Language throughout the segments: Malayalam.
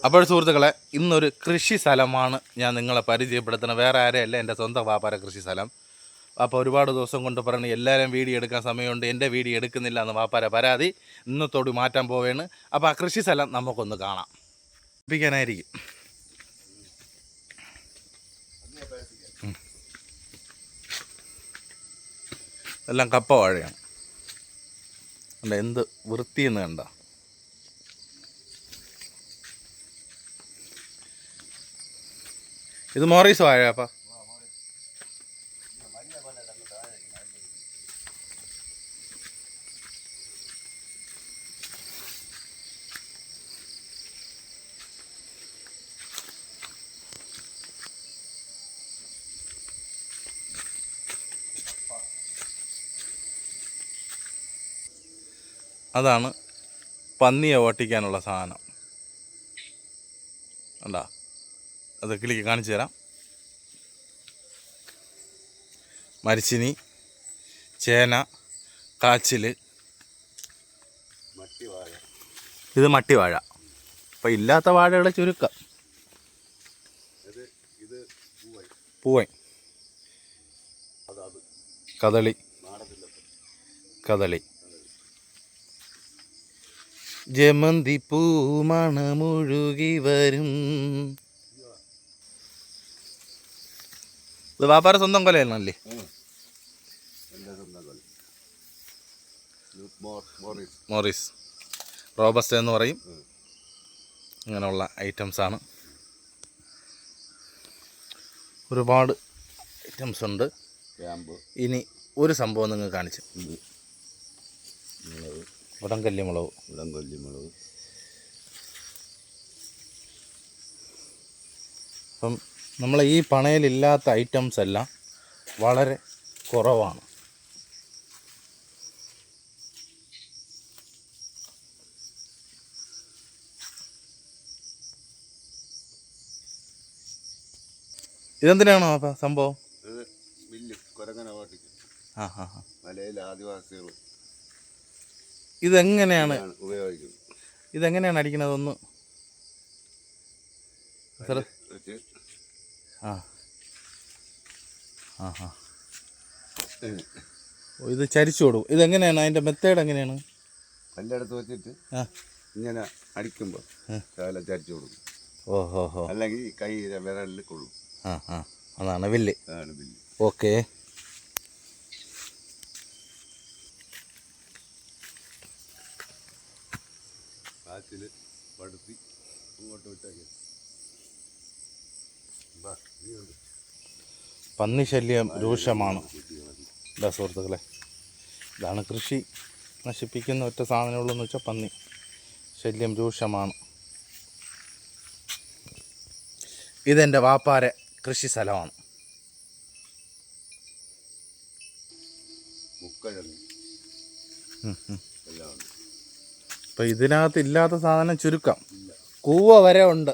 അപ്പോൾ സുഹൃത്തുക്കളെ, ഇന്നൊരു കൃഷി സ്ഥലമാണ് ഞാൻ നിങ്ങളെ പരിചയപ്പെടുത്തുന്നത്. വേറെ ആരെയല്ല, എൻ്റെ സ്വന്തം വാപ്പാര കൃഷി സ്ഥലം. അപ്പോൾ ഒരുപാട് ദിവസം കൊണ്ട് പറഞ്ഞ് എല്ലാവരും വീഡിയോ എടുക്കാൻ സമയമുണ്ട്, എൻ്റെ വീഡിയോ എടുക്കുന്നില്ല എന്ന് വാപ്പാര പരാതി. ഇന്നത്തോട് മാറ്റാൻ പോവുകയാണ്. അപ്പോൾ ആ കൃഷി സ്ഥലം നമുക്കൊന്ന് കാണാം. ായിരിക്കും എല്ലാം കപ്പ വാഴയാണ്. അല്ല, എന്ത് വൃത്തിയെന്ന് കണ്ട. ഇത് മോറീസ് വാഴ. അപ്പം അതാണ് പന്നിയെ ഓട്ടിക്കാനുള്ള സാധനം. അല്ല, അത് കിളിക്ക് കാണിച്ചു തരാം. മരിച്ചിനി, ചേന, കാച്ചിൽ, ഇത് മട്ടിവാഴ. അപ്പം ഇല്ലാത്ത വാഴകളെ ചുരുക്കം. പൂവൻ, കദളി, കദളി, ജമന്തി പൂമണമുഴുകി വരും. ഇത് വാപ്പാര സ്വന്തം കൊലയാണല്ലേ? മോറിസ് റോബസ്റ്റ് എന്ന് പറയും. ഇങ്ങനെയുള്ള ഐറ്റംസാണ്. ഒരുപാട് ഐറ്റംസ് ഉണ്ട്. ഇനി ഒരു സംഭവം നിങ്ങൾ കാണിച്ചു. ഉടങ്കല്ലിമുളക്. അപ്പം നമ്മളെ ഈ പണയിലില്ലാത്ത ഐറ്റംസ് എല്ലാം വളരെ കുറവാണ്. ഇതെന്തിനാണോ അപ്പം സംഭവം? ആദിവാസികൾ ഇതെങ്ങനെയാണ് ഉപയോഗിക്കുന്നത്? ഇതെങ്ങനെയാണ് അടിക്കുന്നത്? ഒന്ന് ഇത് ചരിച്ചു കൊടുക്കും. ഇതെങ്ങനെയാണ് അതിൻ്റെ മെത്തേഡ്? എങ്ങനെയാണ്? കല്ലെടുത്ത് വെച്ചിട്ട് ഇങ്ങനെ അടിക്കുമ്പോൾ ചരിച്ചു കൊടുക്കും. ഓഹോ. അല്ലെങ്കിൽ കൈ വിരലിൽ കൊള്ളും. അതാണ് വില്ല്. ഓക്കെ. കാച്ചിൽ പടുത്തി ഇങ്ങോട്ട് വിട്ടേക്ക്. പന്നി ശല്യം രൂക്ഷമാണ്. ഇതാ സുഹൃത്തുക്കളെ, ഇതാണ് കൃഷി നശിപ്പിക്കുന്ന ഒറ്റ സാധനമുള്ളതെന്ന് വെച്ചാൽ പന്നി ശല്യം രൂക്ഷമാണ്. ഇതെൻ്റെ വാപ്പാര കൃഷി സ്ഥലമാണ്. അപ്പം ഇതിനകത്ത് ഇല്ലാത്ത സാധനം ചുരുക്കം. കൂവ വരെ ഉണ്ട്.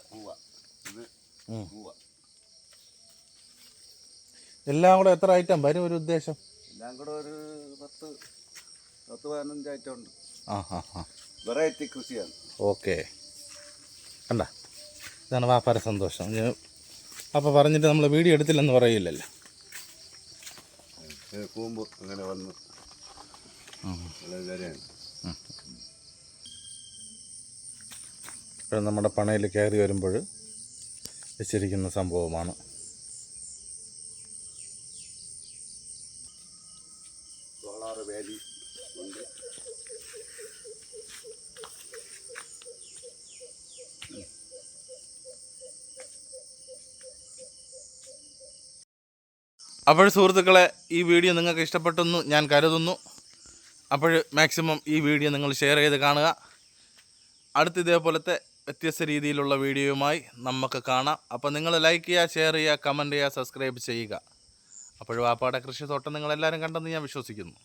എല്ലാം കൂടെ എത്ര ഐറ്റം വരും ഒരു ഉദ്ദേശം? എല്ലാം കൂടെ ഒരു 10-15 ഐറ്റം ഉണ്ട്. വെറൈറ്റി കൃഷിയാണ്. ഓക്കെ. കണ്ട, ഇതാണ് വാപ്പാര സന്തോഷം. അപ്പം പറഞ്ഞിട്ട് നമ്മൾ വീഡിയോ എടുത്തില്ലെന്ന് പറയില്ലല്ലോ. കൂമ്പ് അങ്ങനെ വന്നു. ഇപ്പോഴും നമ്മുടെ പണയിൽ കയറി വരുമ്പോൾ വെച്ചിരിക്കുന്ന സംഭവമാണ്. വേലി ഉണ്ട്. അപ്പോൾ സുഹൃത്തുക്കളെ, ഈ വീഡിയോ നിങ്ങൾക്ക് ഇഷ്ടപ്പെട്ടെന്ന് ഞാൻ കരുതുന്നു. അപ്പോൾ മാക്സിമം ഈ വീഡിയോ നിങ്ങൾ ഷെയർ ചെയ്ത് കാണുക. അടുത്ത ഇതേപോലത്തെ വ്യത്യസ്ത രീതിയിലുള്ള വീഡിയോയുമായി നമുക്ക് കാണാം. അപ്പോൾ നിങ്ങൾ ലൈക്ക് ചെയ്യുക, ഷെയർ ചെയ്യുക, കമൻറ്റ് ചെയ്യുക, സബ്സ്ക്രൈബ് ചെയ്യുക. അപ്പോൾ വാപ്പാടെ കൃഷിത്തോട്ടം നിങ്ങളെല്ലാവരും കണ്ടെന്ന് ഞാൻ വിശ്വസിക്കുന്നു.